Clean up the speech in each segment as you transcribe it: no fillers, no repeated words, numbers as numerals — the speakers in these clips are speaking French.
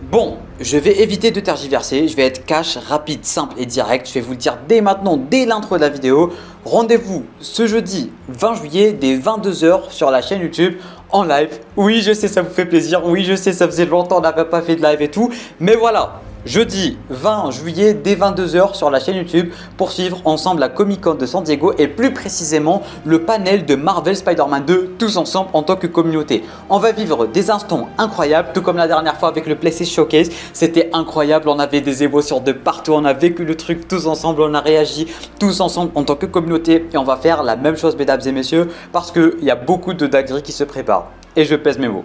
Bon, je vais éviter de tergiverser, je vais être cash, rapide, simple et direct. Je vais vous le dire dès maintenant, dès l'intro de la vidéo. Rendez-vous ce jeudi 20 juillet dès 22 h sur la chaîne YouTube en live. Oui, je sais, ça vous fait plaisir. Oui, je sais, ça faisait longtemps qu'on n'avait pas fait de live et tout. Mais voilà, jeudi 20 juillet dès 22 h sur la chaîne YouTube pour suivre ensemble la Comic Con de San Diego et plus précisément le panel de Marvel Spider-Man 2 tous ensemble en tant que communauté. On va vivre des instants incroyables, tout comme la dernière fois avec le PlayStation Showcase. C'était incroyable, on avait des émotions de partout, on a vécu le truc tous ensemble, on a réagi tous ensemble en tant que communauté et on va faire la même chose mesdames et messieurs parce qu'il y a beaucoup de dingueries qui se préparent. Et je pèse mes mots.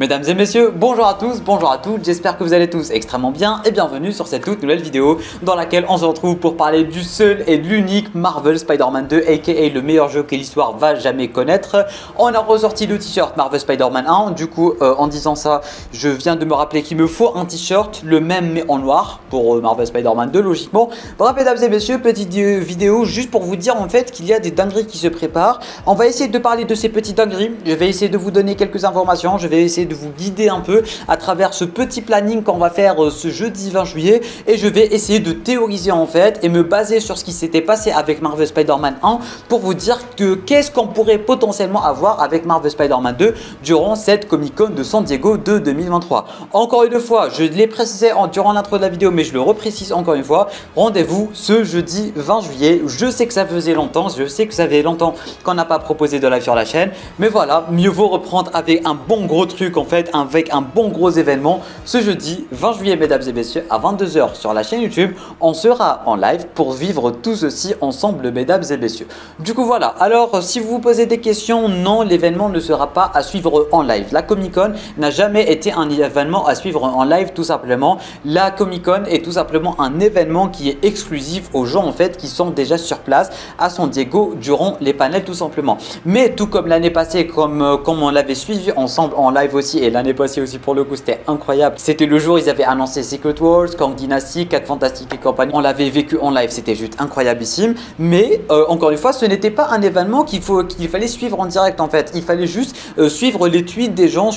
Mesdames et messieurs, bonjour à tous, bonjour à toutes, j'espère que vous allez tous extrêmement bien et bienvenue sur cette toute nouvelle vidéo dans laquelle on se retrouve pour parler du seul et de l'unique Marvel Spider-Man 2 aka le meilleur jeu que l'histoire va jamais connaître. On a ressorti le t-shirt Marvel Spider-Man 1, du coup en disant ça, je viens de me rappeler qu'il me faut un t-shirt, le même mais en noir pour Marvel Spider-Man 2 logiquement. Bref mesdames et messieurs, petite vidéo juste pour vous dire en fait qu'il y a des dingueries qui se préparent. On va essayer de parler de ces petites dingueries, je vais essayer de vous donner quelques informations, je vais essayer de vous guider un peu à travers ce petit planning qu'on va faire ce jeudi 20 juillet et je vais essayer de théoriser en fait et me baser sur ce qui s'était passé avec Marvel Spider-Man 1 pour vous dire que qu'est-ce qu'on pourrait potentiellement avoir avec Marvel Spider-Man 2 durant cette Comic Con de San Diego de 2023. Encore une fois, je l'ai précisé durant l'intro de la vidéo mais je le reprécise encore une fois, rendez-vous ce jeudi 20 juillet. Je sais que ça faisait longtemps, je sais que ça fait longtemps qu'on n'a pas proposé de live sur la chaîne, mais voilà, mieux vaut reprendre avec un bon gros truc en fait, avec un bon gros événement ce jeudi 20 juillet mesdames et messieurs à 22 h sur la chaîne YouTube. On sera en live pour vivre tout ceci ensemble mesdames et messieurs. Du coup voilà, alors si vous vous posez des questions, non, l'événement ne sera pas à suivre en live. La Comic Con n'a jamais été un événement à suivre en live tout simplement. La Comic Con est tout simplement un événement qui est exclusif aux gens en fait qui sont déjà sur place à San Diego durant les panels tout simplement. Mais tout comme l'année passée, comme on l'avait suivi ensemble en live aussi et l'année passée aussi pour le coup c'était incroyable. C'était le jour où ils avaient annoncé Secret Wars, Kang Dynasty, 4 Fantastiques et compagnie. On l'avait vécu en live, c'était juste incroyablissime. Mais encore une fois, ce n'était pas un événement qu'il fallait suivre en direct en fait. Il fallait juste suivre les tweets des gens,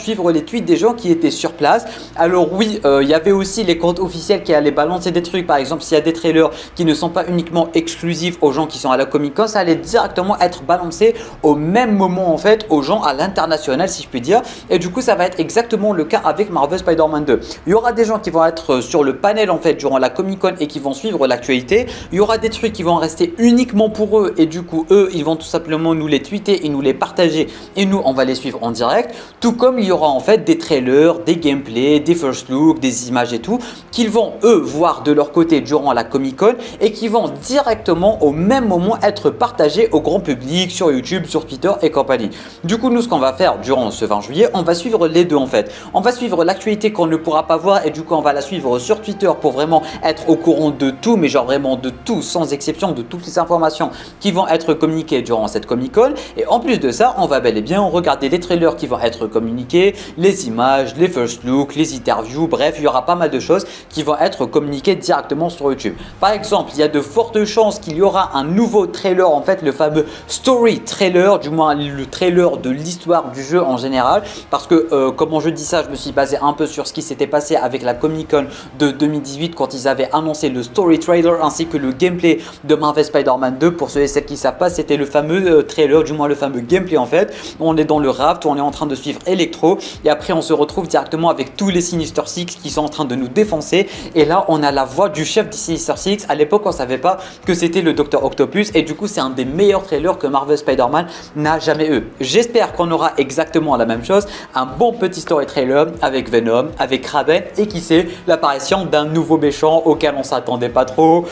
qui étaient sur place. Alors oui, il y avait aussi les comptes officiels qui allaient balancer des trucs. Par exemple, s'il y a des trailers qui ne sont pas uniquement exclusifs aux gens qui sont à la Comic Con, ça allait directement être balancé au même moment en fait aux gens à l'international si je puis dire. Et du coup, ça va être exactement le cas avec Marvel Spider-Man 2. Il y aura des gens qui vont être sur le panel en fait durant la Comic Con et qui vont suivre l'actualité. Il y aura des trucs qui vont rester uniquement pour eux et du coup eux ils vont tout simplement nous les tweeter et nous les partager et nous on va les suivre en direct. Tout comme il y aura en fait des trailers, des gameplays, des first looks, des images et tout qu'ils vont eux voir de leur côté durant la Comic Con et qui vont directement au même moment être partagés au grand public sur YouTube, sur Twitter et compagnie. Du coup nous ce qu'on va faire durant ce 20 juillet, on va suivre les deux en fait. On va suivre l'actualité qu'on ne pourra pas voir et du coup on va la suivre sur Twitter pour vraiment être au courant de tout, mais genre vraiment de tout sans exception, de toutes les informations qui vont être communiquées durant cette Comic Con. Et en plus de ça, on va bel et bien regarder les trailers qui vont être communiqués, les images, les first looks, les interviews, bref, il y aura pas mal de choses qui vont être communiquées directement sur YouTube. Par exemple, il y a de fortes chances qu'il y aura un nouveau trailer, en fait le fameux story trailer, du moins le trailer de l'histoire du jeu en général, parce que comment je dis ça, je me suis basé un peu sur ce qui s'était passé avec la Comic Con de 2018 quand ils avaient annoncé le story trailer ainsi que le gameplay de Marvel Spider-Man 2. Pour ceux et celles qui ne savent pas, c'était le fameux trailer, du moins le fameux gameplay en fait. On est dans le raft, on est en train de suivre Electro et après on se retrouve directement avec tous les Sinister Six qui sont en train de nous défoncer et là on a la voix du chef des Sinister Six. À l'époque on ne savait pas que c'était le Dr Octopus et du coup c'est un des meilleurs trailers que Marvel Spider-Man n'a jamais eu. J'espère qu'on aura exactement la même chose, un bon petit story trailer avec Venom, avec Kraven et qui sait l'apparition d'un nouveau méchant auquel on s'attendait pas trop,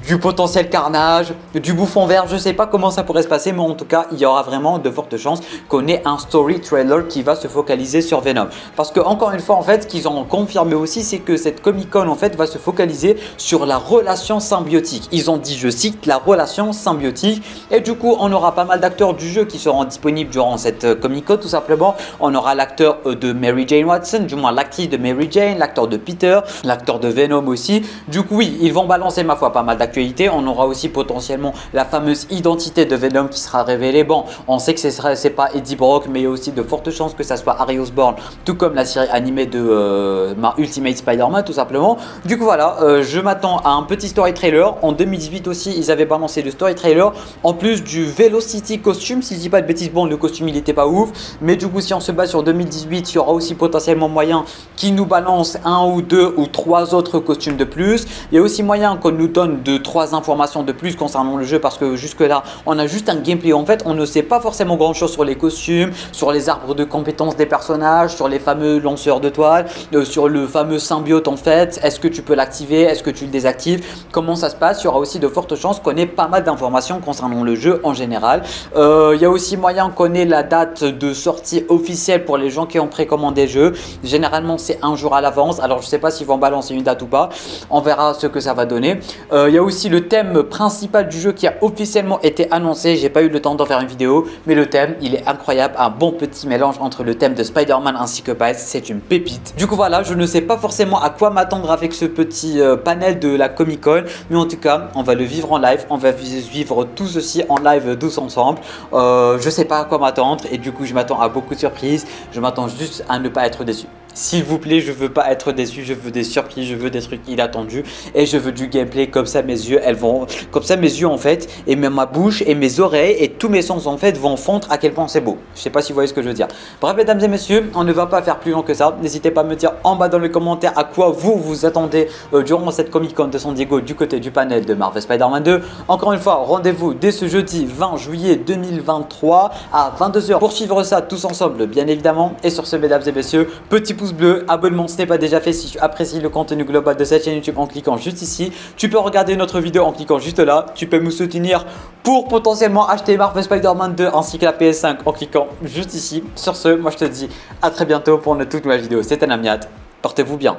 du potentiel carnage, du bouffon vert, je sais pas comment ça pourrait se passer mais en tout cas il y aura vraiment de fortes chances qu'on ait un story trailer qui va se focaliser sur Venom. Parce que encore une fois en fait ce qu'ils ont confirmé aussi c'est que cette Comic Con en fait va se focaliser sur la relation symbiotique. Ils ont dit, je cite, la relation symbiotique et du coup on aura pas mal d'acteurs du jeu qui seront disponibles durant cette Comic Con tout simplement. On aura l'acteur de Mary Jane Watson, du moins l'actrice de Mary Jane, l'acteur de Peter, l'acteur de Venom aussi. Du coup oui, ils vont balancer ma foi pas mal d'acteurs d'actualité. On aura aussi potentiellement la fameuse identité de Venom qui sera révélée. Bon, on sait que c'est pas Eddie Brock, mais il y a aussi de fortes chances que ça soit Harry Osborn, tout comme la série animée de Ultimate Spider-Man tout simplement. Du coup voilà, je m'attends à un petit story trailer. En 2018 aussi, ils avaient balancé le story trailer en plus du Velocity costume, si je dis pas de bêtises. Bon, le costume il était pas ouf, mais du coup si on se base sur 2018, il y aura aussi potentiellement moyen qu'ils nous balancent un ou deux ou trois autres costumes de plus. Il y a aussi moyen qu'on nous donne 2-3 informations de plus concernant le jeu, parce que jusque là on a juste un gameplay. En fait on ne sait pas forcément grand chose sur les costumes, sur les arbres de compétences des personnages, sur les fameux lanceurs de toile, sur le fameux symbiote en fait. Est-ce que tu peux l'activer, est-ce que tu le désactives, comment ça se passe. Il y aura aussi de fortes chances qu'on ait pas mal d'informations concernant le jeu en général. Il y a aussi moyen qu'on ait la date de sortie officielle pour les gens qui ont précommandé le jeu. Généralement c'est un jour à l'avance, alors je sais pas s'ils vont balancer une date ou pas, on verra ce que ça va donner. Il y a aussi le thème principal du jeu qui a officiellement été annoncé. J'ai pas eu le temps d'en faire une vidéo, mais le thème il est incroyable, un bon petit mélange entre le thème de Spider-Man ainsi que Miles. C'est une pépite. Du coup voilà, je ne sais pas forcément à quoi m'attendre avec ce petit panel de la Comic Con, mais en tout cas on va le vivre en live, on va vivre tout ceci en live tous ensemble. Je sais pas à quoi m'attendre et du coup je m'attends à beaucoup de surprises. Je m'attends juste à ne pas être déçu. S'il vous plaît, je veux pas être déçu, je veux des surprises, je veux des trucs inattendus et je veux du gameplay. Comme ça mes yeux, comme ça mes yeux en fait, et même ma bouche et mes oreilles et tous mes sens en fait vont fondre à quel point c'est beau. Je sais pas si vous voyez ce que je veux dire. Bref mesdames et messieurs, on ne va pas faire plus long que ça. N'hésitez pas à me dire en bas dans les commentaires à quoi vous vous attendez durant cette Comic Con de San Diego du côté du panel de Marvel Spider-Man 2. Encore une fois, rendez-vous dès ce jeudi 20 juillet 2023 à 22 h pour suivre ça tous ensemble bien évidemment. Et sur ce mesdames et messieurs, petit pouce bleu, abonnement si ce n'est pas déjà fait si tu apprécies le contenu global de cette chaîne YouTube en cliquant juste ici. Tu peux regarder notre vidéo en cliquant juste là. Tu peux me soutenir pour potentiellement acheter Marvel Spider-Man 2 ainsi que la PS5 en cliquant juste ici. Sur ce, moi je te dis à très bientôt pour une toute nouvelle vidéo. C'était Namiat, portez-vous bien.